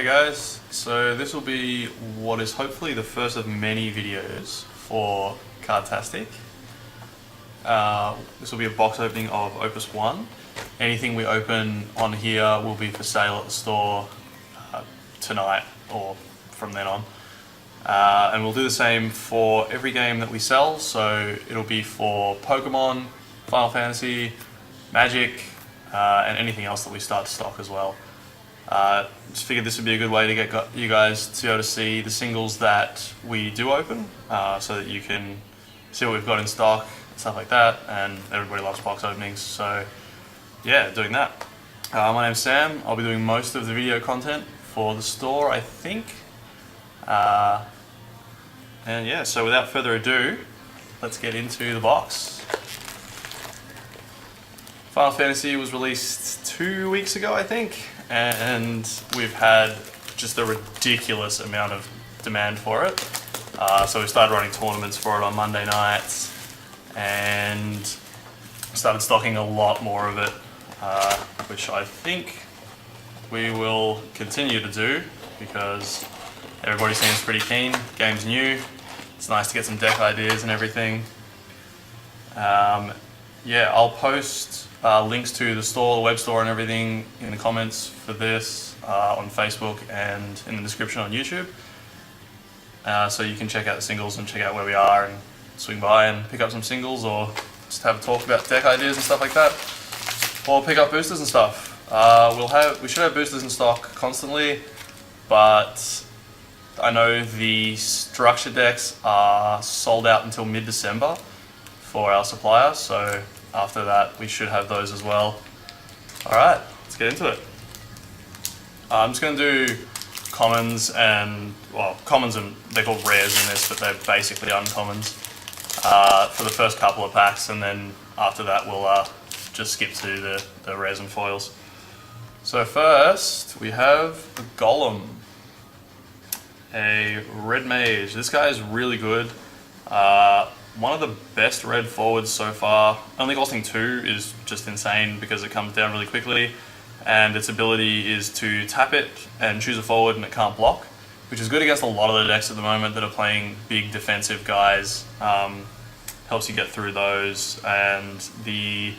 Hey guys, so this will be what is hopefully the first of many videos for CardTastic. This will be a box opening of Opus 1. Anything we open on here will be for sale at the store tonight or from then on. And we'll do the same for every game that we sell, so it'll be for Pokemon, Final Fantasy, Magic, and anything else that we start to stock as well. Just figured this would be a good way to get you guys to be able to see the singles that we do open, so that you can see what we've got in stock and stuff like that, and everybody loves box openings, so yeah, doing that. My name's Sam. I'll be doing most of the video content for the store, I think. And yeah, so without further ado, let's get into the box. Final Fantasy was released 2 weeks ago, I think, and we've had just a ridiculous amount of demand for it. So we started running tournaments for it on Monday nights and started stocking a lot more of it, which I think we will continue to do because everybody seems pretty keen. Game's new. It's nice to get some deck ideas and everything. Yeah, I'll post links to the store, the web store and everything in the comments for this on Facebook and in the description on YouTube. So you can check out the singles and check out where we are and swing by and pick up some singles or just have a talk about deck ideas and stuff like that. Or pick up boosters and stuff. We should have boosters in stock constantly, but I know the structure decks are sold out until mid-December for our supplier, so after that we should have those as well. Alright, let's get into it. I'm just going to do commons and, well, commons and they're called rares in this, but they're basically uncommons for the first couple of packs, and then after that we'll just skip to the rares and foils. So first we have a Golem, a red mage. This guy is really good. One of the best red forwards so far. Only costing 2 is just insane because it comes down really quickly, and its ability is to tap it and choose a forward and it can't block, which is good against a lot of the decks at the moment that are playing big defensive guys. Helps you get through those. And the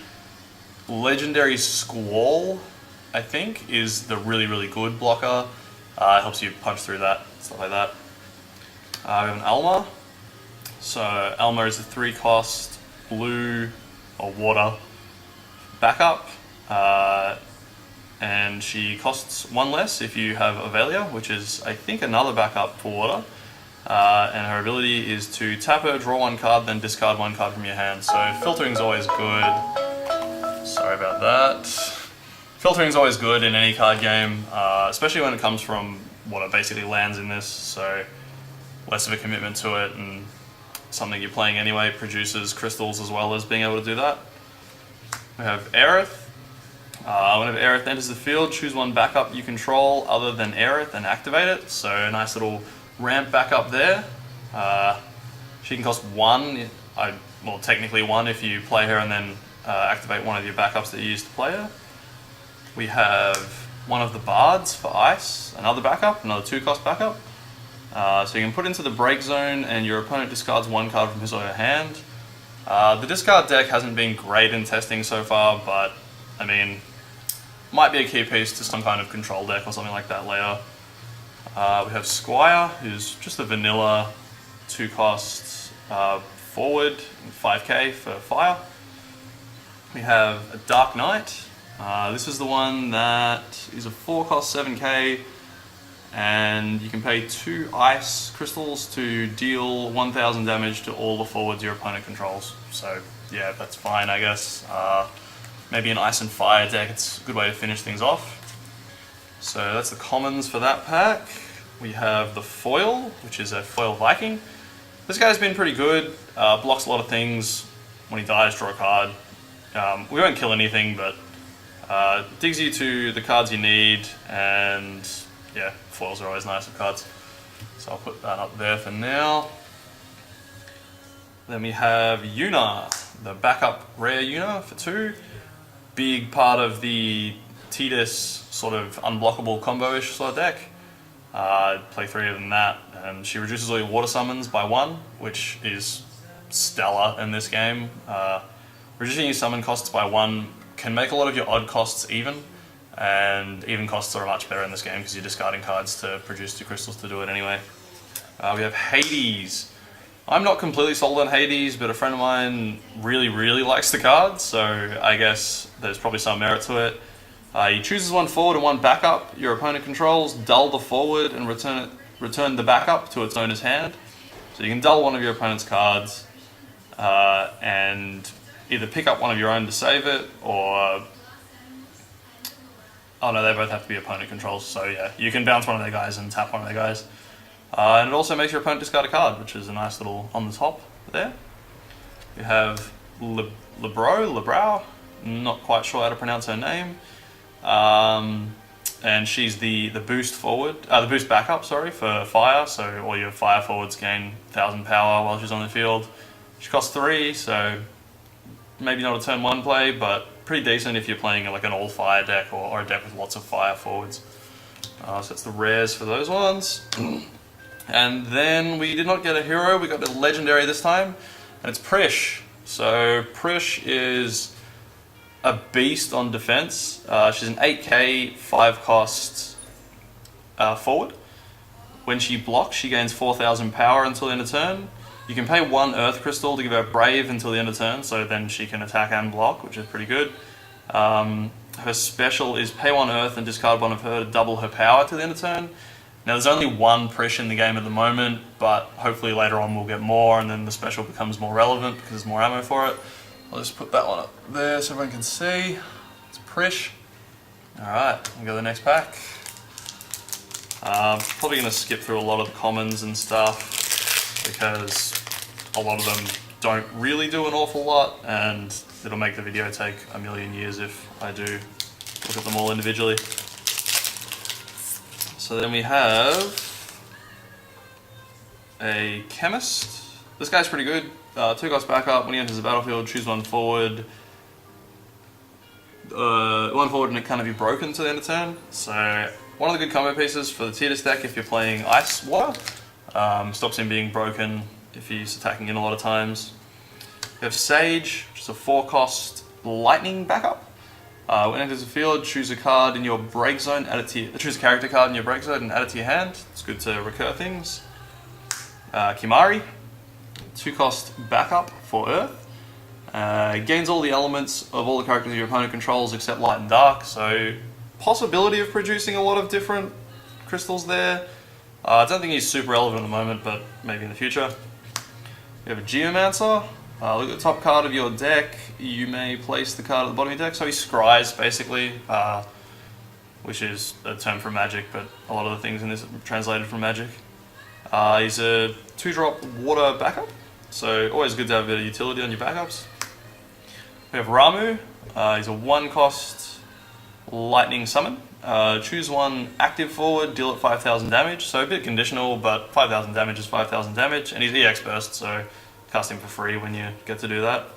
legendary Squall, I think, is the really good blocker. Helps you punch through that, stuff like that. We have an Alma. So Alma is a 3-cost blue or water backup, and she costs 1 less if you have Avelia, which is I think another backup for water. And her ability is to tap her, draw 1 card, then discard 1 card from your hand. So filtering is always good. Sorry about that. Filtering is always good in any card game, especially when it comes from water, basically lands in this, so less of a commitment to it, and something you're playing anyway produces crystals as well as being able to do that. We have Aerith. Whenever Aerith enters the field, choose 1 backup you control other than Aerith and activate it. So a nice little ramp backup there. She can cost 1, well technically 1 if you play her and then activate one of your backups that you used to play her. We have one of the Bards for Ice, another backup, another 2-cost backup. So you can put into the break zone and your opponent discards 1 card from his or her hand. The discard deck hasn't been great in testing so far, but I mean, might be a key piece to some kind of control deck or something like that later. We have Squire, who's just a vanilla 2-cost forward, 5k for fire. We have a Dark Knight. This is the one that is a 4-cost 7k, and you can pay 2 ice crystals to deal 1000 damage to all the forwards your opponent controls. So yeah, that's fine, I guess. Maybe an ice and fire deck, it's a good way to finish things off. So that's the commons for that pack. We have the foil, which is a foil Viking. This guy's been pretty good, blocks a lot of things. When he dies, draw a card. We won't kill anything, but digs you to the cards you need, and yeah, foils are always nice of cards. So I'll put that up there for now. Then we have Yuna, the backup rare Yuna for 2. Big part of the Tidus sort of unblockable combo-ish sort of deck. Play 3 of them that, and she reduces all your water summons by 1, which is stellar in this game. Reducing your summon costs by 1 can make a lot of your odd costs even, and even costs are much better in this game because you're discarding cards to produce 2 crystals to do it anyway. We have Hades. I'm not completely sold on Hades, but a friend of mine really likes the card, so I guess there's probably some merit to it. He chooses 1 forward and 1 backup your opponent controls, dull the forward and return the backup to its owner's hand. So you can dull one of your opponent's cards and either pick up one of your own to save it, or... Oh no, they both have to be opponent controls, so yeah, you can bounce one of their guys and tap one of their guys. And it also makes your opponent discard a card, which is a nice little on the top there. You have Lebrow, not quite sure how to pronounce her name. And she's the boost forward, the boost backup, sorry, for fire, so all your fire forwards gain 1000 power while she's on the field. She costs 3, so maybe not a turn 1 play, but pretty decent if you're playing like an all fire deck or a deck with lots of fire forwards. So that's the rares for those ones. And then we did not get a hero, we got a legendary this time, and it's Prish. So Prish is a beast on defense. She's an 8k, 5 cost forward. When she blocks, she gains 4000 power until the end of turn. You can pay 1 Earth Crystal to give her Brave until the end of turn, so then she can attack and block, which is pretty good. Her special is pay 1 Earth and discard 1 of her to double her power to the end of turn. Now there's only 1 Prish in the game at the moment, but hopefully later on we'll get more, and then the special becomes more relevant because there's more ammo for it. I'll just put that one up there so everyone can see. It's Prish. Alright, we'll go to the next pack. Probably going to skip through a lot of the commons and stuff because a lot of them don't really do an awful lot, and it'll make the video take a million years if I do look at them all individually. So then we have a Chemist. This guy's pretty good. 2 cost backup. When he enters the battlefield, choose 1 forward. 1 forward and it can't be broken to the end of turn. So one of the good combo pieces for the Tidus deck if you're playing Ice Water. Stops him being broken if he's attacking in a lot of times. You have Sage, which is a 4 cost lightning backup. When it enters the field, choose a card in your break zone, choose a character card in your break zone and add it to your hand. It's good to recur things. Kimari, 2 cost backup for Earth. Gains all the elements of all the characters your opponent controls except light and dark, so possibility of producing a lot of different crystals there. I don't think he's super relevant at the moment, but maybe in the future. You have a Geomancer. Look at the top card of your deck. You may place the card at the bottom of your deck. So he scries, basically, which is a term for Magic, but a lot of the things in this are translated from Magic. He's a 2-drop water backup, so always good to have a bit of utility on your backups. We have Ramu. He's a 1 cost lightning summon. Choose 1 active forward, deal it 5000 damage, so a bit conditional, but 5000 damage is 5000 damage, and he's EX burst, so cast him for free when you get to do that.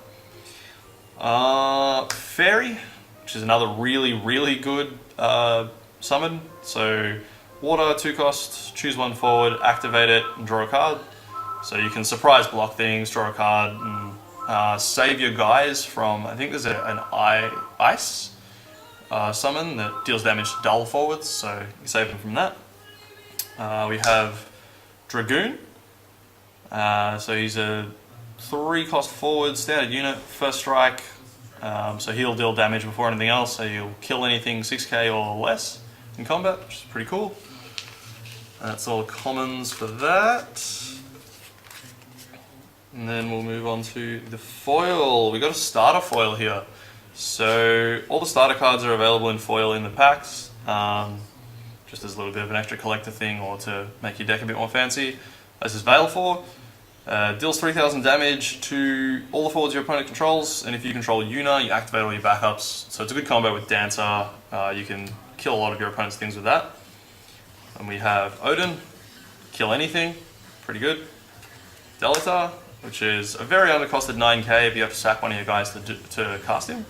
Fairy, which is another really good summon. So water, 2 cost, choose 1 forward, activate it, and draw a card. So you can surprise block things, draw a card, and save your guys from, I think there's an ice summon that deals damage to dull forwards, so you save them from that. We have Dragoon. So he's a 3 cost forward, standard unit, first strike, so he'll deal damage before anything else, so you'll kill anything 6k or less in combat, which is pretty cool. That's all the commons for that. And then we'll move on to the foil. We got a starter foil here. So all the starter cards are available in foil in the packs, just as a little bit of an extra collector thing or to make your deck a bit more fancy. This is Veilfor. Deals 3000 damage to all the forwards your opponent controls, and if you control Yuna, you activate all your backups. So it's a good combo with Dancer. You can kill a lot of your opponent's things with that. And we have Odin, kill anything, pretty good. Delatar, which is a very undercosted 9k if you have to sack one of your guys to cast him.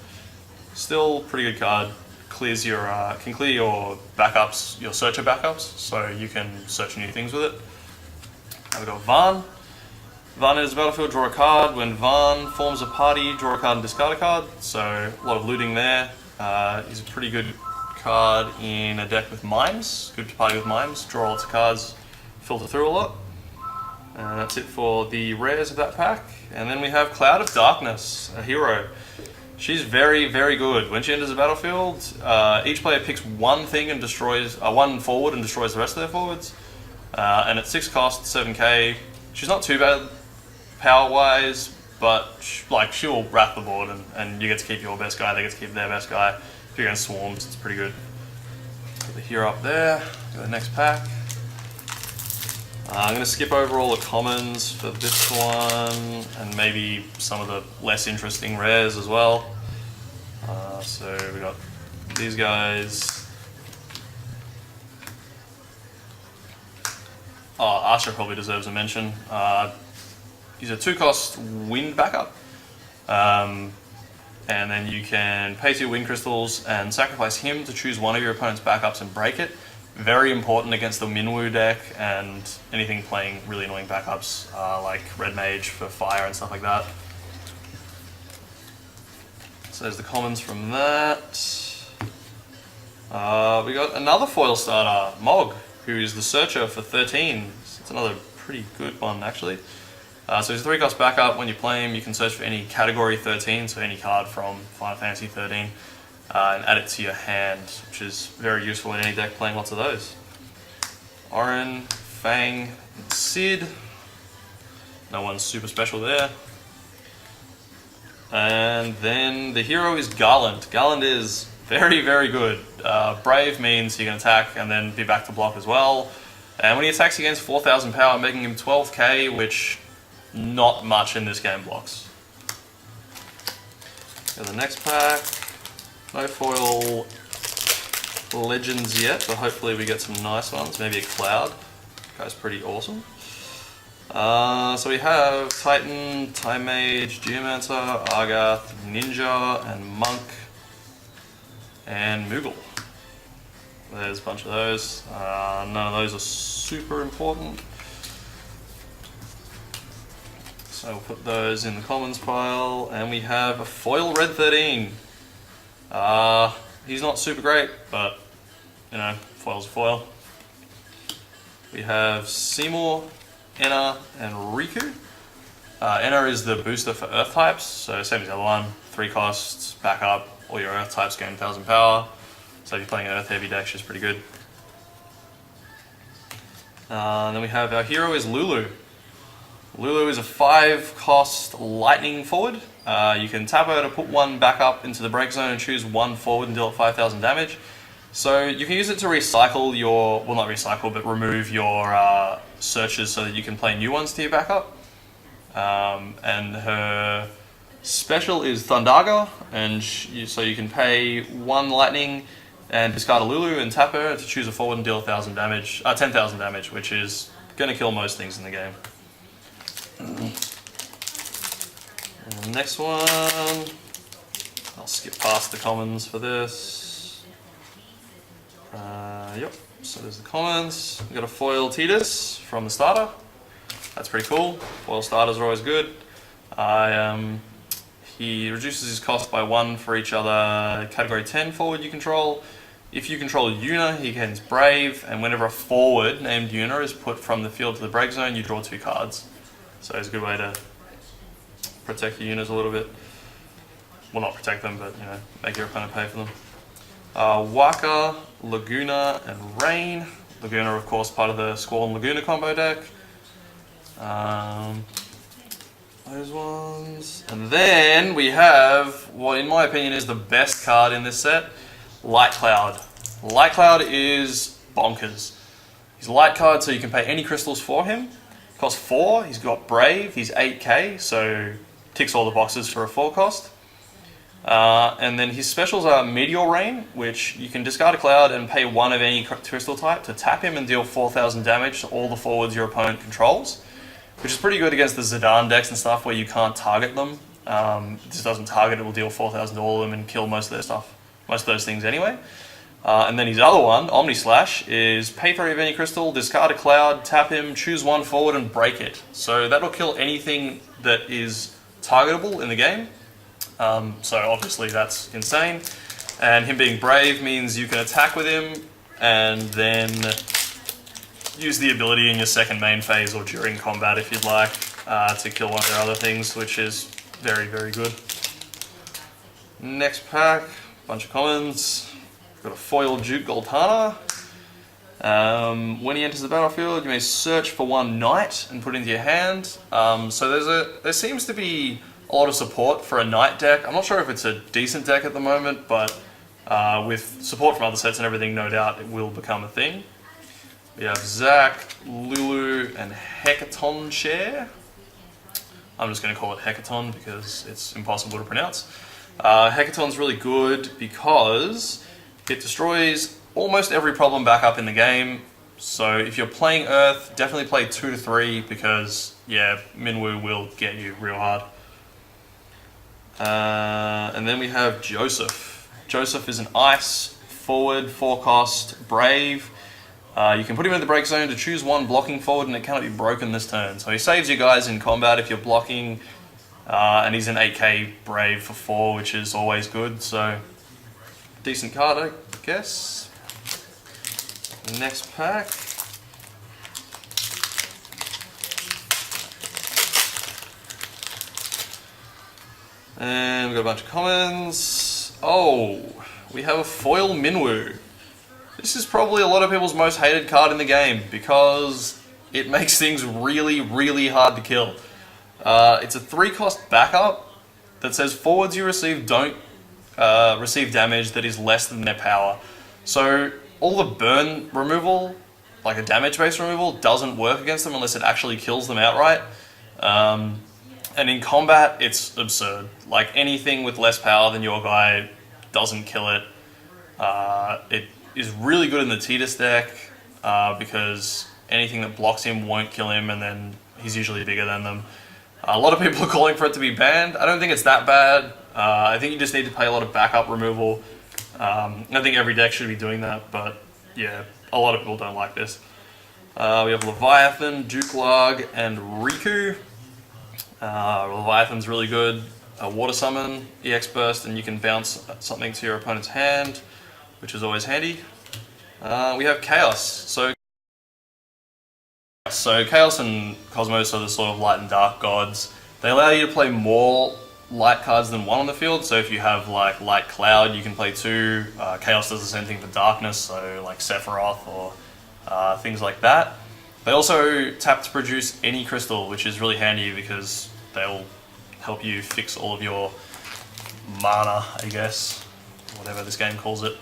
Still pretty good card. clears your can clear your backups, your searcher backups, so you can search new things with it. Now we've got Varn. Varn is battlefield, draw a card. When Varn forms a party, draw a card and discard a card. So a lot of looting there. He's a pretty good card in a deck with mimes. Good to party with mimes. Draw lots of cards, filter through a lot. And that's it for the rares of that pack. And then we have Cloud of Darkness, a hero. She's very, very good. When she enters the battlefield, each player picks one thing and destroys one forward and destroys the rest of their forwards. And at 6 cost, 7k, she's not too bad power-wise, but she'll wrap the board, and you get to keep your best guy, they get to keep their best guy. If you're against swarms, it's pretty good. Put the hero up there. Go to the next pack. I'm going to skip over all the commons for this one, and maybe some of the less interesting rares as well. So we got these guys. Oh, Archer probably deserves a mention. He's a 2-cost wind backup. And then you can pay 2 wind crystals and sacrifice him to choose one of your opponent's backups and break it. Very important against the Minwu deck and anything playing really annoying backups like Red Mage for fire and stuff like that. So there's the commons from that. We got another foil starter, Mog, who is the Searcher for 13. It's another pretty good one actually. So he's a 3-cost backup. When you play him, you can search for any category 13, so any card from Final Fantasy 13. And add it to your hand, which is very useful in any deck playing lots of those. Orin, Fang, and Sid. No one's super special there. And then the hero is Garland. Garland is very, very good. Brave means he can attack and then be back to block as well. And when he attacks against 4,000 power, making him 12k, which not much in this game blocks. Go to the next pack. No foil legends yet, but hopefully we get some nice ones. Maybe a Cloud. Guy's pretty awesome. So we have Titan, Time Mage, Geomancer, Argath, Ninja, and Monk, and Moogle. There's a bunch of those. None of those are super important. So we'll put those in the commons pile, and we have a foil Red 13. He's not super great, but you know, foil's a foil. We have Seymour, Enna, and Riku. Enna is the booster for Earth types, so same as the other one. 3 costs, back up, all your Earth types gain 1,000 power. So if you're playing an Earth heavy deck, she's pretty good. Then we have our hero is Lulu. Lulu is a 5-cost lightning forward. You can tap her to put 1 back up into the break zone and choose 1 forward and deal it 5,000 damage. So you can use it to recycle your, well not recycle, but remove your searches so that you can play new ones to your backup. And her special is Thundaga, and so you can pay 1 lightning and discard a Lulu and tap her to choose a forward and deal 1,000 damage, 10,000 damage, which is going to kill most things in the game. And the next one, I'll skip past the commons for this. Yep, so there's the commons. We've got a foil Tidus from the starter. That's pretty cool. Foil starters are always good. He reduces his cost by 1 for each other category 10 forward you control. If you control Yuna, he gains Brave, and whenever a forward named Yuna is put from the field to the break zone, you draw 2 cards. So it's a good way to protect your Yunas a little bit. Well, not protect them, but you know, make your opponent pay for them. Waka, Laguna, and Rain. Laguna, of course, part of the Squall and Laguna combo deck. Those ones. And then we have what, in my opinion, is the best card in this set, Light Cloud. Light Cloud is bonkers. He's a light card, so you can pay any crystals for him. Costs 4, he's got Brave, he's 8k, so ticks all the boxes for a 4 cost. And then his specials are Meteor Rain, which you can discard a cloud and pay 1 of any crystal type to tap him and deal 4,000 damage to all the forwards your opponent controls, which is pretty good against the Zidane decks and stuff where you can't target them. It just doesn't target, it will deal 4,000 to all of them and kill most of their stuff most of those things anyway. And then his other one, Omni Slash, is pay 3 of any crystal, discard a cloud, tap him, choose one forward and break it. So that'll kill anything that is targetable in the game. So obviously that's insane. And him being brave means you can attack with him and then use the ability in your second main phase or during combat if you'd like to kill one of their other things, which is very, very good. Next pack, bunch of commons. Got a foil Duke Goltana. When he enters the battlefield, you may search for one knight and put it into your hand. So there seems to be a lot of support for a knight deck. I'm not sure if it's a decent deck at the moment, but with support from other sets and everything, no doubt it will become a thing. We have Zac, Lulu, and Hecaton Share. I'm just going to call it Hecaton because it's impossible to pronounce. Hecaton's really good because it destroys almost every problem back up in the game. So if you're playing Earth, definitely play 2 to 3 because, yeah, Minwu will get you real hard. And then we have Joseph. Joseph is an ice, forward, 4-cost, brave. You can put him in the break zone to choose one blocking forward and it cannot be broken this turn. So he saves you guys in combat if you're blocking, and he's an 8k brave for 4, which is always good. So decent card, I guess. Next pack. And we've got a bunch of commons. Oh, we have a foil Minwu. This is probably a lot of people's most hated card in the game because it makes things really, really hard to kill. It's a 3-cost backup that says forwards you receive don't receive damage that is less than their power. So all the burn removal, like a damage-based removal, doesn't work against them unless it actually kills them outright. And in combat, it's absurd. Like anything with less power than your guy doesn't kill it. It is really good in the Tidus deck because anything that blocks him won't kill him, and then he's usually bigger than them. A lot of people are calling for it to be banned. I don't think it's that bad. I think you just need to play a lot of backup removal. I think every deck should be doing that, but yeah, a lot of people don't like this. We have Leviathan, Dukelarg, and Riku. Leviathan's really good. Water Summon, EX Burst, and you can bounce something to your opponent's hand, which is always handy. We have Chaos. So Chaos and Cosmos are the sort of light and dark gods. They allow you to play more light cards than one on the field. So if you have like Light Cloud, you can play 2. Chaos does the same thing for Darkness, so like Sephiroth or things like that. They also tap to produce any crystal, which is really handy because they'll help you fix all of your mana, I guess, whatever this game calls it.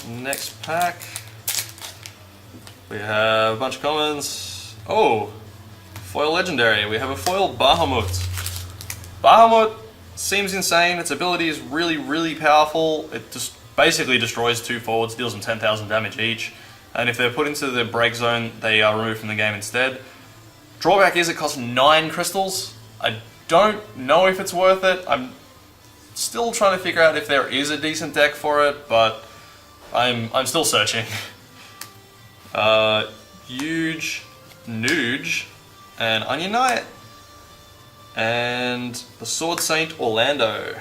Next pack, we have a bunch of commons. Oh, foil legendary. We have a foil Bahamut. Bahamut seems insane. Its ability is really, really powerful. It just basically destroys 2 forwards, deals them 10,000 damage each. And if they're put into the break zone, they are removed from the game instead. Drawback is it costs 9 crystals. I don't know if it's worth it. I'm still trying to figure out if there is a decent deck for it, but I'm still searching. Huge, Nuge, and Onion Knight, and the Sword Saint Orlando.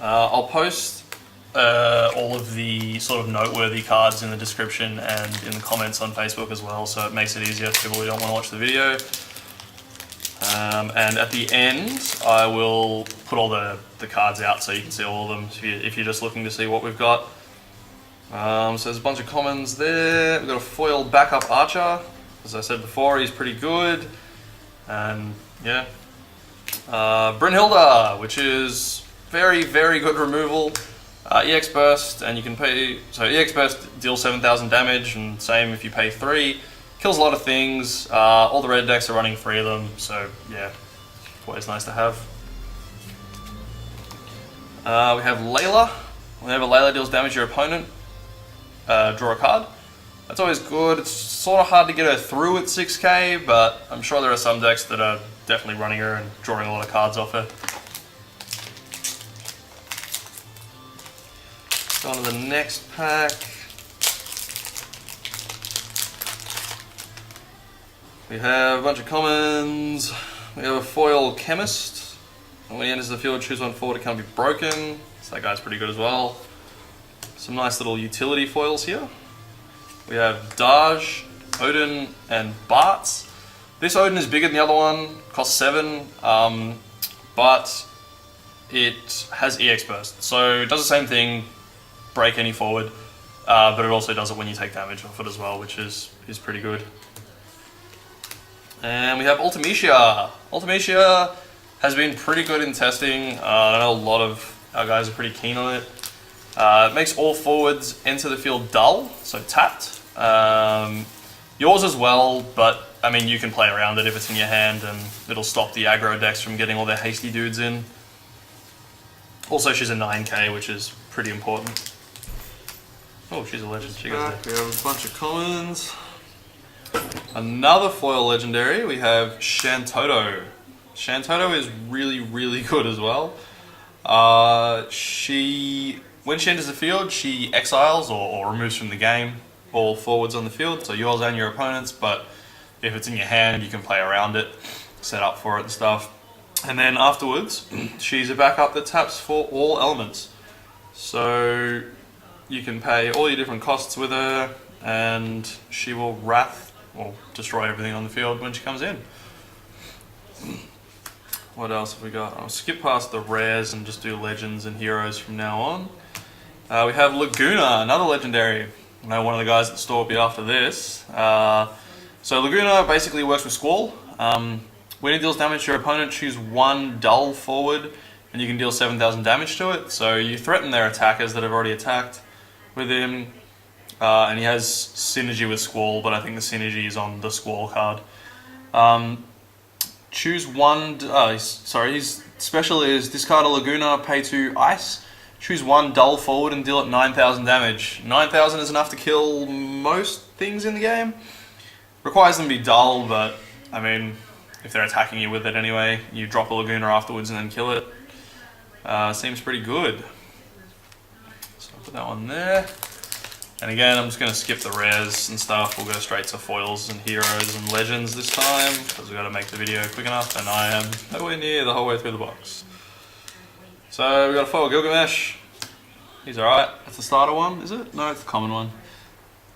I'll post all of the sort of noteworthy cards in the description and in the comments on Facebook as well, so it makes it easier for people who don't want to watch the video. And at the end, I will put all the cards out so you can see all of them if you're just looking to see what we've got. So there's a bunch of commons there. We've got a foil backup Archer. As I said before, he's pretty good. And yeah. Brynhilda, which is very, very good removal. EX Burst, and you can pay, so EX Burst deals 7,000 damage, and same if you pay 3. Kills a lot of things. All the red decks are running 3 of them, so yeah, always nice to have. We have Layla. Whenever Layla deals damage to your opponent, draw a card. That's always good. It's sort of hard to get her through at 6k, but I'm sure there are some decks that are definitely running her and drawing a lot of cards off her. Go on to the next pack. We have a bunch of commons. We have a foil chemist. And when he enters the field, choose one forward, it can't be broken. So that guy's pretty good as well. Some nice little utility foils here. We have Daj, Odin, and Bartz. This Odin is bigger than the other one, costs 7, but it has EX burst. So it does the same thing, break any forward, but it also does it when you take damage off it as well, which is pretty good. And we have Ultimecia. Ultimecia has been pretty good in testing. I know a lot of our guys are pretty keen on it. It makes all forwards enter the field dull, so tapped. Yours as well, but I mean you can play around it if it's in your hand, and it'll stop the aggro decks from getting all their hasty dudes in. Also, she's a 9k, which is pretty important. Oh, she's a legend. She goes there. We have a bunch of commons. Another foil legendary. We have Shantoto. Shantoto is really, really good as well. When she enters the field, she exiles or removes from the game all forwards on the field, so yours and your opponent's, but if it's in your hand, you can play around it, set up for it and stuff. And then afterwards, she's a backup that taps for all elements. So you can pay all your different costs with her, and she will wrath or destroy everything on the field when she comes in. What else have we got? I'll skip past the rares and just do legends and heroes from now on. We have Laguna, another legendary. I know one of the guys at the store will be after this. So Laguna basically works with Squall. When it deals damage to your opponent, choose one dull forward and you can deal 7,000 damage to it. So you threaten their attackers that have already attacked with him. And he has synergy with Squall, but I think the synergy is on the Squall card. Choose one, his special is discard a Laguna, pay 2 ice. Choose one dull forward and deal it 9,000 damage. 9,000 is enough to kill most things in the game. Requires them to be dull, but I mean, if they're attacking you with it anyway, you drop a Laguna afterwards and then kill it. Seems pretty good. So I'll put that one there. And again, I'm just going to skip the rares and stuff. We'll go straight to foils and heroes and legends this time, because we've got to make the video quick enough, and I am nowhere near the whole way through the box. So we've got a foil Gilgamesh. He's alright. That's the starter one, is it? No, it's the common one.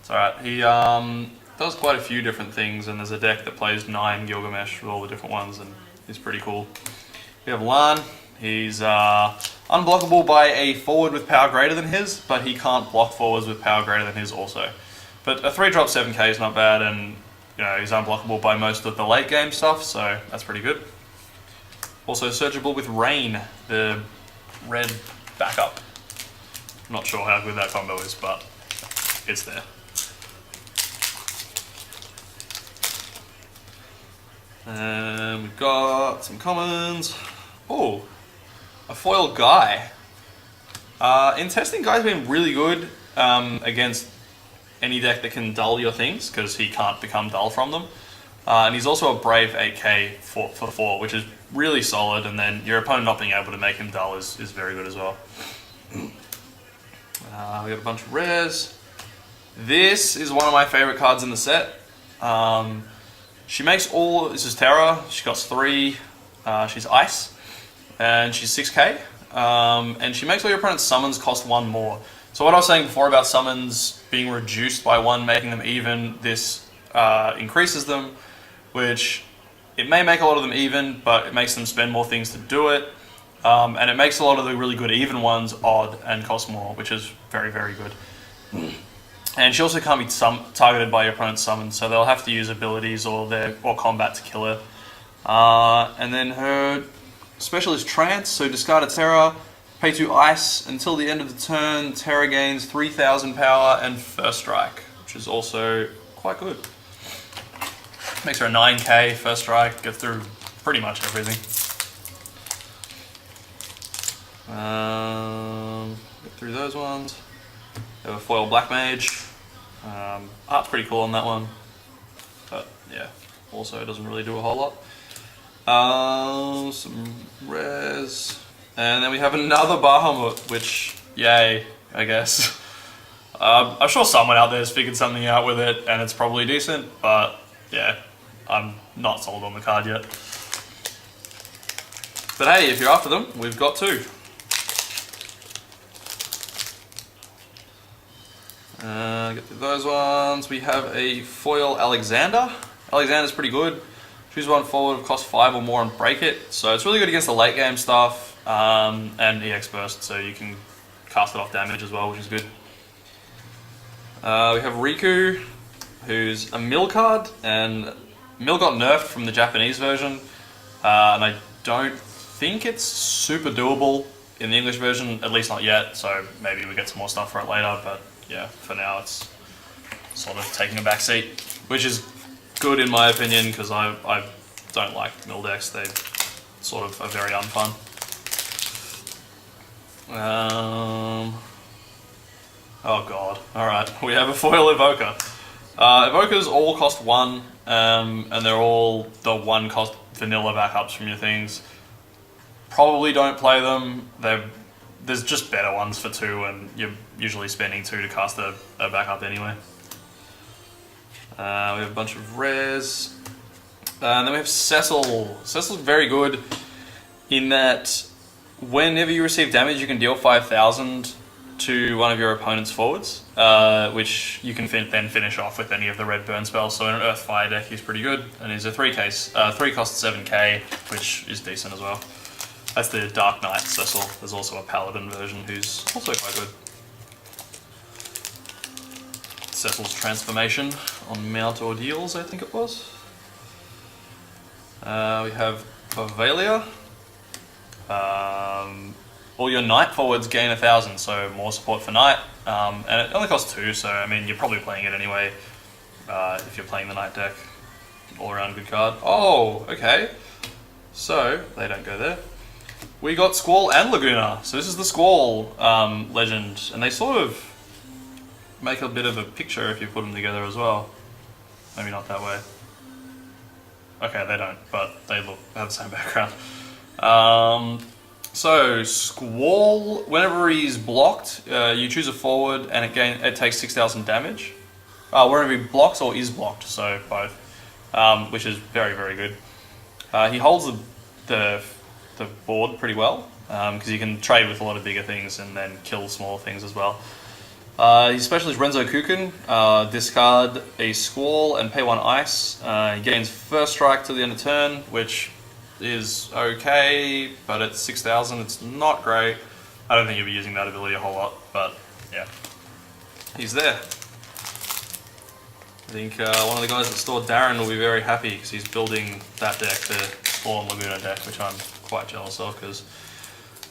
It's alright. He does quite a few different things, and there's a deck that plays 9 Gilgamesh with all the different ones, and he's pretty cool. We have Lan. He's unblockable by a forward with power greater than his, but he can't block forwards with power greater than his also. But a 3-drop 7k is not bad, and you know he's unblockable by most of the late game stuff, so that's pretty good. Also searchable with Rain, the red backup. I'm not sure how good that combo is, but it's there. And we've got some commons. Oh, a foil Guy. In testing, Guy's been really good against any deck that can dull your things, because he can't become dull from them. And he's also a Brave 8k for 4, which is really solid, and then your opponent not being able to make him dull is very good as well. We got a bunch of rares. This is one of my favorite cards in the set. She makes all, this is Terra, she costs 3, she's Ice, and she's 6k, and she makes all your opponent's summons cost 1 more. So what I was saying before about summons being reduced by 1, making them even, this increases them, which it may make a lot of them even, but it makes them spend more things to do it, and it makes a lot of the really good even ones odd and cost more, which is very, very good. And she also can't be targeted by your opponent's summon, so they'll have to use abilities or combat to kill her. And then her special is Trance, so discard a Terra, pay 2 ice. Until the end of the turn, Terra gains 3,000 power and First Strike, which is also quite good. Makes her a 9k First Strike, get through pretty much everything. Get through those ones. We have a foil Black Mage. Art's pretty cool on that one, but yeah, also doesn't really do a whole lot. Some rares, and then we have another Bahamut, which, yay, I guess. I'm sure someone out there has figured something out with it, and it's probably decent, but yeah, I'm not sold on the card yet. But hey, if you're after them, we've got two. Get through those ones. We have a foil Alexander. Alexander's pretty good. Choose one forward, cost 5 or more and break it. So it's really good against the late game stuff, and EX burst, so you can cast it off damage as well, which is good. We have Riku, who's a mill card, and mill got nerfed from the Japanese version, and I don't think it's super doable in the English version, at least not yet, so maybe we get some more stuff for it later, but yeah, for now it's sort of taking a back seat, which is good in my opinion, because I don't like mill decks. They sort of are very unfun. Oh god, alright, we have a foil Evoker. Evokers all cost 1, and they're all the 1 cost vanilla backups from your things. Probably don't play them. There's just better ones for 2, and you're usually spending 2 to cast a backup anyway. We have a bunch of rares. And then we have Cecil. Cecil's very good in that whenever you receive damage, you can deal 5,000 to one of your opponent's forwards, which you can then finish off with any of the red burn spells. So in an Earth Fire deck, he's pretty good, and he's a 3 cost 7k, which is decent as well. That's the Dark Knight Cecil. There's also a Paladin version who's also quite good. Cecil's transformation on Mount Ordeals, I think it was. We have Pavalia. All your Knight forwards gain 1,000, so more support for Knight. And it only costs 2, so I mean you're probably playing it anyway if you're playing the Knight deck. All around good card. Oh, okay. So, they don't go there. We got Squall and Laguna. So this is the Squall legend, and they sort of make a bit of a picture if you put them together as well. Maybe not that way. Okay, they don't, but they have the same background. So Squall, whenever he's blocked, you choose a forward, and it takes 6,000 damage. Whenever he blocks or is blocked, so both, which is very, very good. He holds the board pretty well, because you can trade with a lot of bigger things and then kill small things as well. His special is Renzo Kuken. Discard a Squall and pay 1 ice. He gains first strike to the end of turn, which is okay, but at 6,000 it's not great. I don't think you'll be using that ability a whole lot, but yeah, he's there. I think one of the guys that stored Darren will be very happy because he's building that deck, the Spawn Laguna deck, which I'm quite jealous of because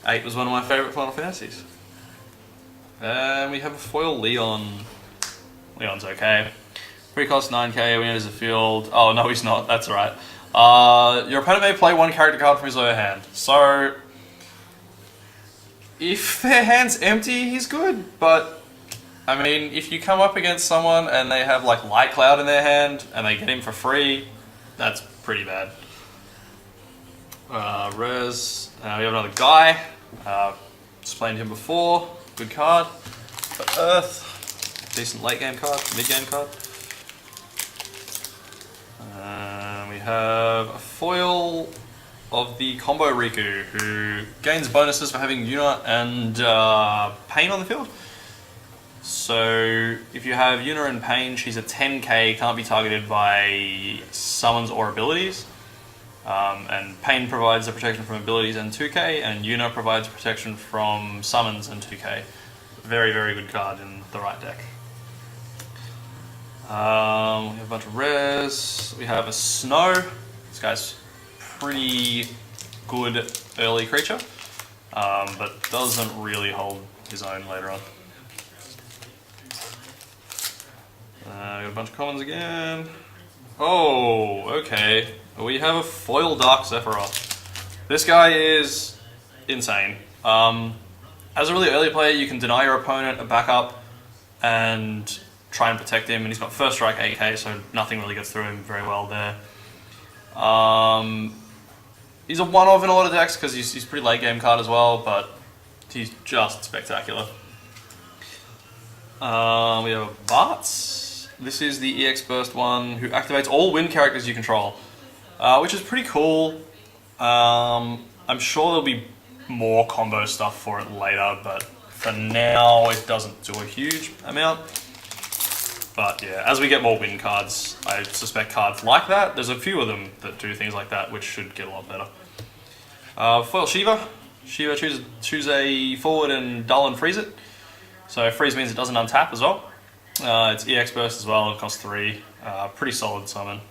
8 was one of my favourite Final Fantasies. And we have a foil Leon. Leon's okay. Free cost 9k when he enters the field. Oh no, he's not, that's right. Your opponent may play 1 character card from his lower hand. So, if their hand's empty, he's good, but I mean, if you come up against someone and they have like Light Cloud in their hand and they get him for free, that's pretty bad. Res, we have another guy. Explained him before. Good card. For Earth, decent late game card, mid game card. We have a foil of the Combo Riku, who gains bonuses for having Yuna and Pain on the field. So if you have Yuna and Pain, she's a 10k, can't be targeted by summons or abilities. And Pain provides the protection from abilities and 2k, and Yuna provides protection from summons and 2k. Very, very good card in the right deck. We have a bunch of rares. We have a Snow. This guy's pretty good early creature, but doesn't really hold his own later on. We got a bunch of commons again. Oh, okay. We have a foil Dark Sephiroth. This guy is insane. As a really early player, you can deny your opponent a backup and try and protect him, and he's got first strike 8k, so nothing really gets through him very well there. He's a one-off in a lot of decks because he's a pretty late game card as well, but he's just spectacular. We have a Bartz. This is the EX Burst one who activates all wind characters you control, which is pretty cool. I'm sure there'll be more combo stuff for it later, but for now it doesn't do a huge amount. But yeah, as we get more win cards, I suspect cards like that, there's a few of them that do things like that, which should get a lot better. Foil Shiva. Shiva choose a forward and dull and freeze it. So freeze means it doesn't untap as well. It's EX Burst as well, it costs 3. Pretty solid summon.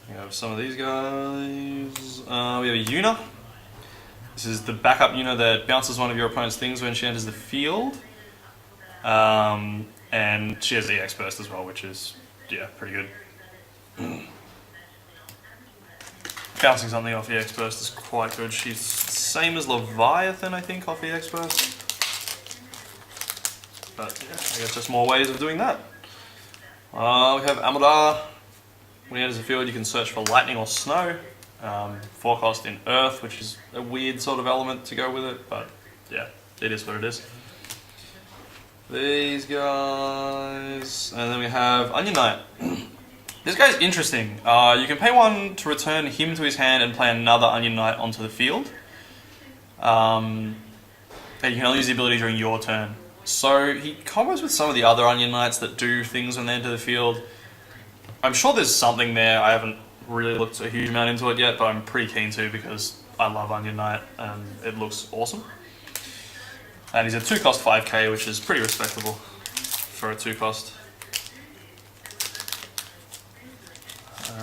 We have some of these guys. We have a Yuna. This is the backup Yuna that bounces one of your opponent's things when she enters the field. And she has the EX Burst as well, which is, yeah, pretty good. Bouncing something off EX Burst is quite good. She's same as Leviathan, I think, off EX Burst. But yeah, I guess just more ways of doing that. We have Amodar. When he enters the field, you can search for lightning or snow. Forecast in earth, which is a weird sort of element to go with it, but yeah, it is what it is. These guys, and then we have Onion Knight. This guy's interesting. You can pay 1 to return him to his hand and play another Onion Knight onto the field. And you can only use the ability during your turn. So he combos with some of the other Onion Knights that do things when they enter the field. I'm sure there's something there. I haven't really looked a huge amount into it yet, but I'm pretty keen to because I love Onion Knight and it looks awesome. And he's a 2-cost 5k, which is pretty respectable for a 2-cost.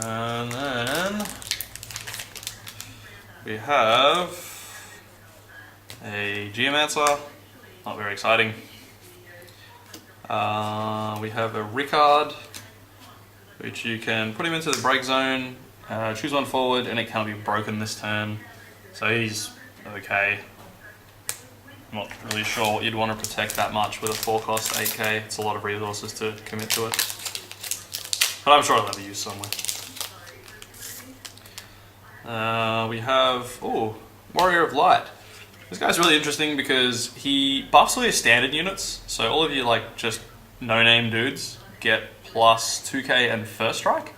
And then we have a Geomancer, not very exciting. We have a Ricard, which you can put him into the break zone, choose 1 forward, and it can't be broken this turn. So he's okay. I'm not really sure what you'd want to protect that much with a 4-cost 8k. It's a lot of resources to commit to it. But I'm sure it'll have a use somewhere. We have, Warrior of Light. This guy's really interesting because he buffs all your standard units. So all of you like just no-name dudes get plus 2k and first strike,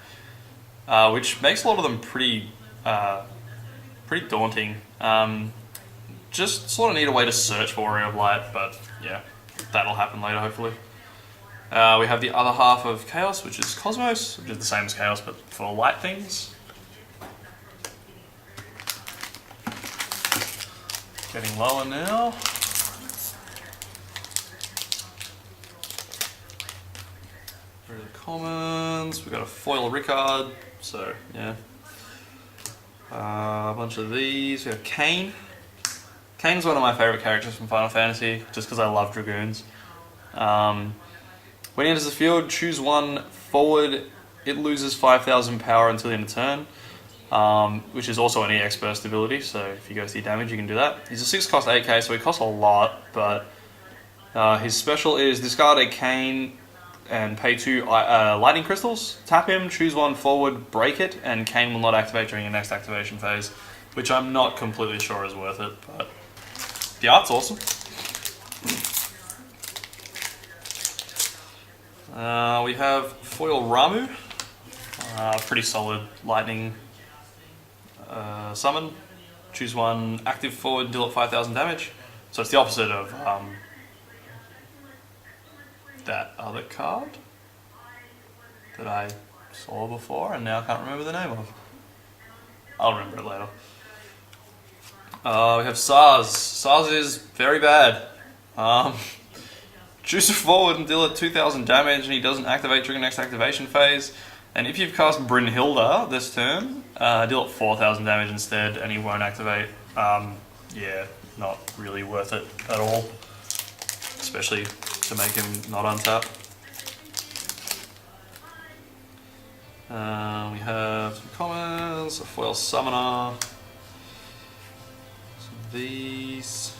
which makes a lot of them pretty daunting. Just sort of need a way to search for Warrior of Light, but yeah, that'll happen later hopefully. We have the other half of Chaos, which is Cosmos, which is the same as Chaos but for light things. Getting lower now. Through the commons, we've got a foil Ricard, so yeah. A bunch of these, we have Kane. Kane's one of my favourite characters from Final Fantasy, just because I love Dragoons. When he enters the field, choose 1 forward, it loses 5,000 power until the end of turn, which is also an EX Burst ability, so if you go through damage you can do that. He's a 6-cost 8k, so he costs a lot, but his special is discard a Kane and pay 2 lightning crystals, tap him, choose 1 forward, break it, and Kane will not activate during your next activation phase, which I'm not completely sure is worth it, but the art's awesome. We have foil Ramu, pretty solid lightning summon. Choose 1 active forward, deal at 5,000 damage. So it's the opposite of that other card that I saw before and now I can't remember the name of. I'll remember it later. We have Sars. Sars is very bad. Choose a forward and deal at 2,000 damage and he doesn't activate during the next activation phase. And if you've cast Brynhilda this turn, deal at 4,000 damage instead and he won't activate. Yeah, not really worth it at all. Especially to make him not untap. We have some commons, a foil Summoner. These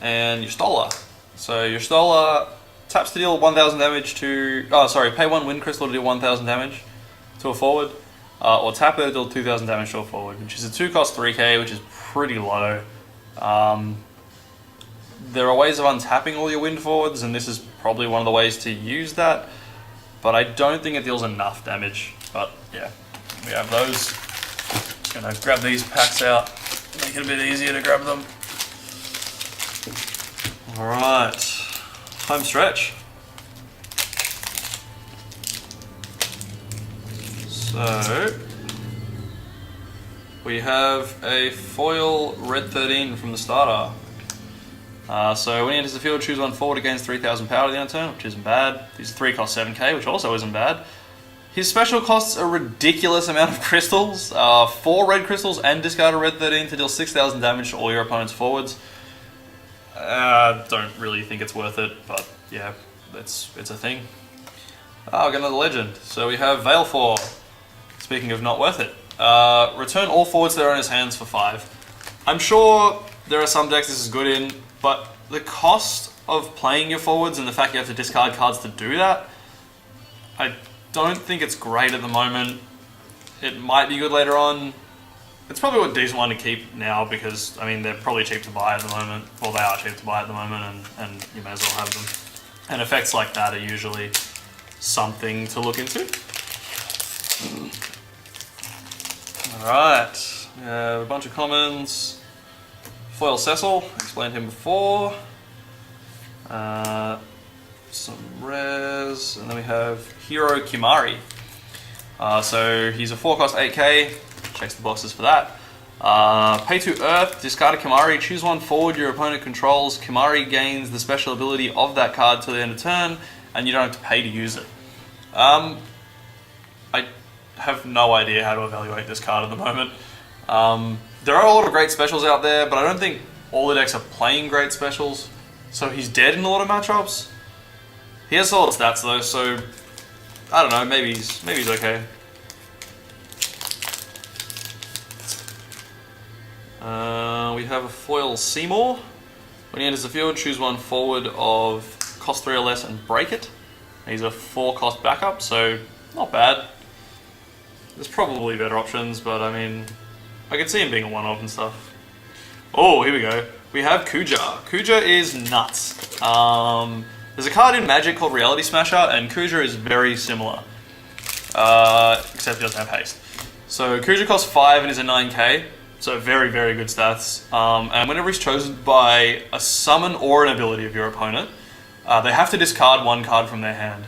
and your Stola. So your Stola taps to deal 1,000 damage to... Oh, sorry, pay 1 wind crystal to deal 1,000 damage to a forward. Or tap it to deal 2,000 damage to a forward, which is a 2-cost 3k, which is pretty low. There are ways of untapping all your wind forwards, and this is probably one of the ways to use that. But I don't think it deals enough damage. But yeah, we have those. Just gonna grab these packs out, make it a bit easier to grab them. Alright, home stretch. So, we have a foil red 13 from the starter. So when he enters the field, choose 1 forward, gains 3,000 power to the end of turn, which isn't bad. These 3 cost 7k, which also isn't bad. His special costs a ridiculous amount of crystals. 4 red crystals and discard a red 13 to deal 6,000 damage to all your opponent's forwards. Don't really think it's worth it, but yeah, it's a thing. We got another legend. So we have Veilfor. Speaking of not worth it. Return all forwards that are in his hands for 5. I'm sure there are some decks this is good in, but the cost of playing your forwards and the fact you have to discard cards to do that, I don't think it's great at the moment. It might be good later on. It's probably a decent one to keep now because, I mean, they're probably cheap to buy at the moment. Well, they are cheap to buy at the moment, and you may as well have them. And effects like that are usually something to look into. Alright, we have a bunch of commons. Foil Cecil, explained him before. Some rares, and then we have Hero Kimari. So he's a 4-cost 8k, checks the boxes for that. Pay 2 Earth, discard a Kimari, choose 1 forward your opponent controls. Kimari gains the special ability of that card till the end of turn, and you don't have to pay to use it. I have no idea how to evaluate this card at the moment. There are a lot of great specials out there, but I don't think all the decks are playing great specials. So he's dead in a lot of matchups. He has solid stats though, so I don't know, maybe he's okay. We have a foil Seymour. When he enters the field, choose 1 forward of cost 3 or less and break it. He's a 4-cost backup, so not bad. There's probably better options, but I mean, I could see him being a 1-off and stuff. Oh, here we go. We have Kuja. Kuja is nuts. There's a card in Magic called Reality Smasher, and Kuja is very similar. Except he doesn't have haste. So Kuja costs 5 and is a 9k. So very, very good stats. And whenever he's chosen by a summon or an ability of your opponent, they have to discard 1 card from their hand.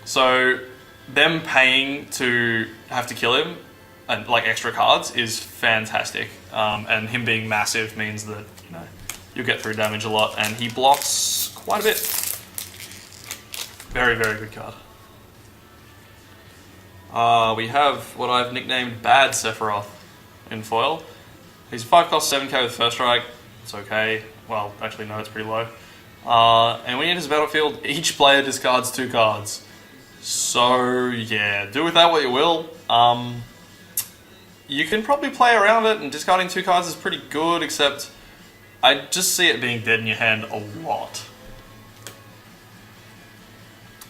So them paying to have to kill him, and like extra cards, is fantastic. And him being massive means that, you know, you'll get through damage a lot, and he blocks quite a bit. Very, very good card. We have what I've nicknamed Bad Sephiroth in foil. He's 5-cost 7k with first strike. It's okay. Well, actually no, it's pretty low. And when he enters the battlefield, each player discards 2 cards. So yeah, do with that what you will. You can probably play around it, and discarding 2 cards is pretty good, except I just see it being dead in your hand a lot.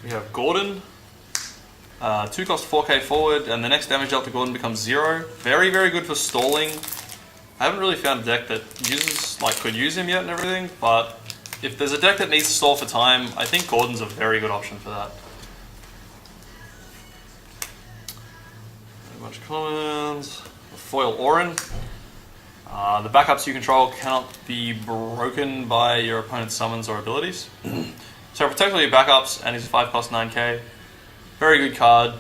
We have Gordon. 2-cost 4k forward, and the next damage dealt to Gordon becomes 0. Very, very good for stalling. I haven't really found a deck that could use him yet and everything, but if there's a deck that needs to stall for time, I think Gordon's a very good option for that. A bunch of commons. Foil Orin. The backups you control cannot be broken by your opponent's summons or abilities. So protect all your backups, and he's a 5-cost 9k. Very good card.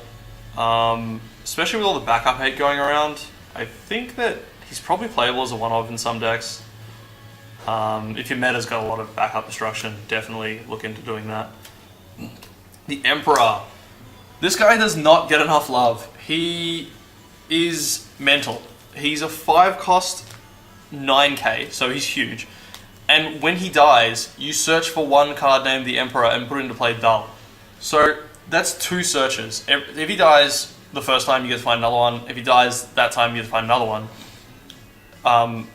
Especially with all the backup hate going around. I think that he's probably playable as a 1-off in some decks. If your meta's got a lot of backup destruction, definitely look into doing that. The Emperor. This guy does not get enough love. He is mental. He's a 5-cost 9k, so he's huge. And when he dies, you search for 1 card named the Emperor and put it into play Dull. So that's 2 searches. If he dies the first time, you get to find another one. If he dies that time, you get to find another one.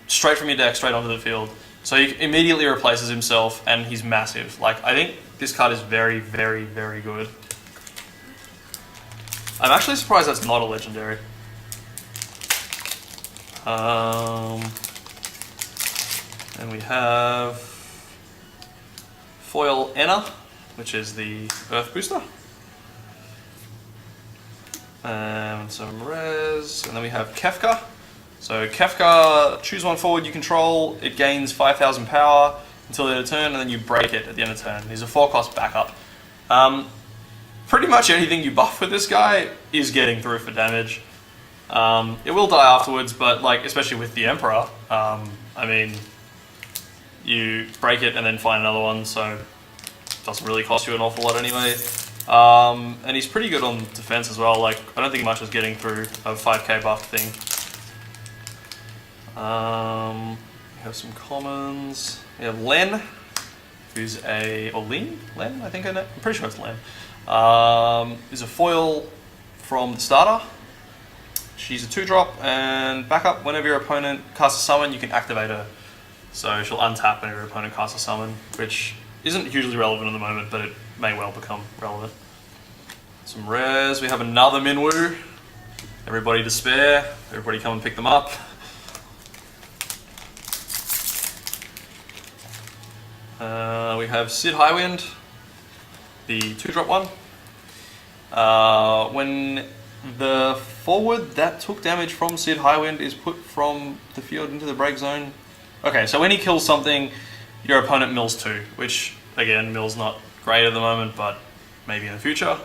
Straight from your deck, straight onto the field. So he immediately replaces himself, and he's massive. Like, I think this card is very, very, very good. I'm actually surprised that's not a legendary. And we have foil Enna, which is the Earth Booster. And some res, and then we have Kefka. So Kefka, choose one forward you control, it gains 5,000 power until the end of turn, and then you break it at the end of turn. He's a 4-cost backup. Pretty much anything you buff with this guy is getting through for damage. It will die afterwards, but like, especially with the Emperor, I mean, you break it and then find another one, so it doesn't really cost you an awful lot anyway. And he's pretty good on defense as well. Like, I don't think much is getting through a 5k buff thing. We have some commons. We have Len, who's or Len, I think I'm pretty sure it's Len. Is a foil from the starter. She's a 2-drop, and backup whenever your opponent casts a summon, you can activate her. So she'll untap whenever your opponent casts a summon, which isn't hugely relevant at the moment, but it may well become relevant. Some rares. We have another Minwoo. Everybody despair. Everybody come and pick them up. We have Sid Highwind, the 2-drop one. When the forward that took damage from Sid Highwind is put from the field into the break zone. Okay, so when he kills something, your opponent mills 2, which, again, mill's not great at the moment, but maybe in the future.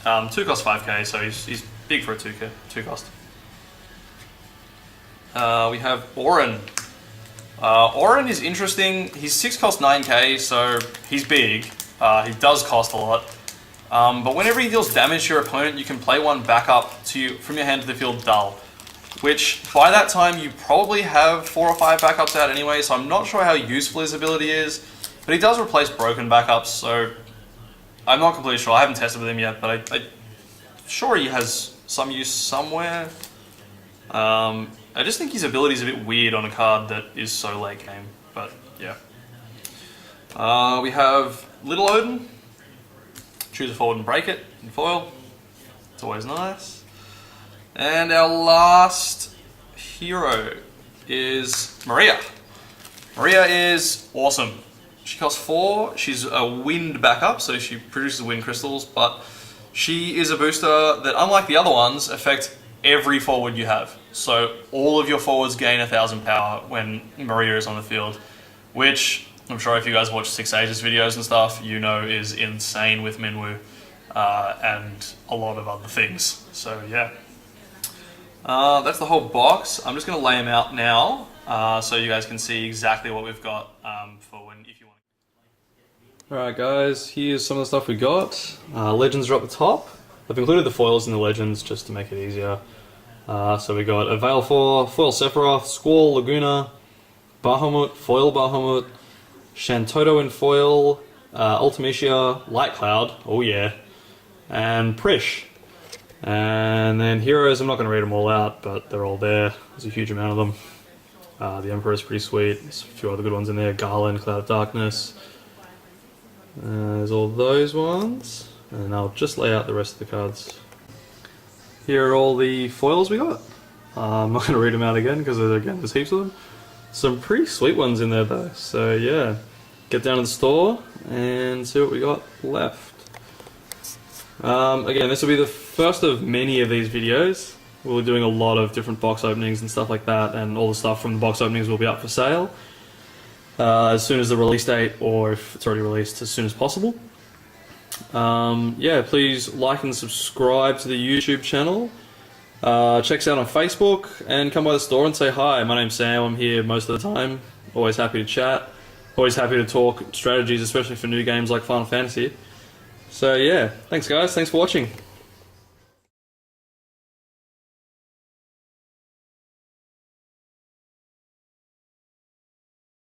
2 cost 5k, so he's big for a 2 cost. We have Orin. Orin is interesting. He's 6 cost 9k, so he's big. He does cost a lot. But whenever he deals damage to your opponent, you can play one back up from your hand to the field dull. Which, by that time, you probably have 4 or 5 backups out anyway, so I'm not sure how useful his ability is. But he does replace broken backups, so I'm not completely sure. I haven't tested with him yet, but I'm sure he has some use somewhere. I just think his ability is a bit weird on a card that is so late game, but yeah. We have Little Odin. Choose a forward and break it in foil. It's always nice. And our last hero is Maria. Maria is awesome. She costs 4. She's a wind backup, so she produces wind crystals, but she is a booster that, unlike the other ones, affect every forward you have. So all of your forwards gain 1,000 power when Maria is on the field, which I'm sure if you guys watch 6 Ages videos and stuff, you know is insane with Minwoo and a lot of other things. So yeah. That's the whole box. I'm just going to lay them out now so you guys can see exactly what we've got for if you want. Alright guys, here's some of the stuff we got. Legends are up the top. I've included the foils in the legends just to make it easier. So we got a Veil 4, Foil Sephiroth, Squall, Laguna, Bahamut, Foil Bahamut, Shantoto in foil, Ultimecia, Light Cloud, oh yeah, and Prish. And then heroes, I'm not going to read them all out, but they're all there. There's a huge amount of them. The Emperor is pretty sweet. There's a few other good ones in there. Garland, Cloud of Darkness. There's all those ones. And I'll just lay out the rest of the cards. Here are all the foils we got. I'm not going to read them out again because again there's heaps of them. Some pretty sweet ones in there though. So yeah, get down to the store and see what we got left. Again, this will be the first of many of these videos. We're doing a lot of different box openings and stuff like that, and all the stuff from the box openings will be up for sale as soon as the release date, or if it's already released, as soon as possible. Yeah, please like and subscribe to the YouTube channel. Check us out on Facebook and come by the store and say hi. My name's Sam, I'm here most of the time. Always happy to chat. Always happy to talk strategies, especially for new games like Final Fantasy. So yeah, thanks guys, thanks for watching.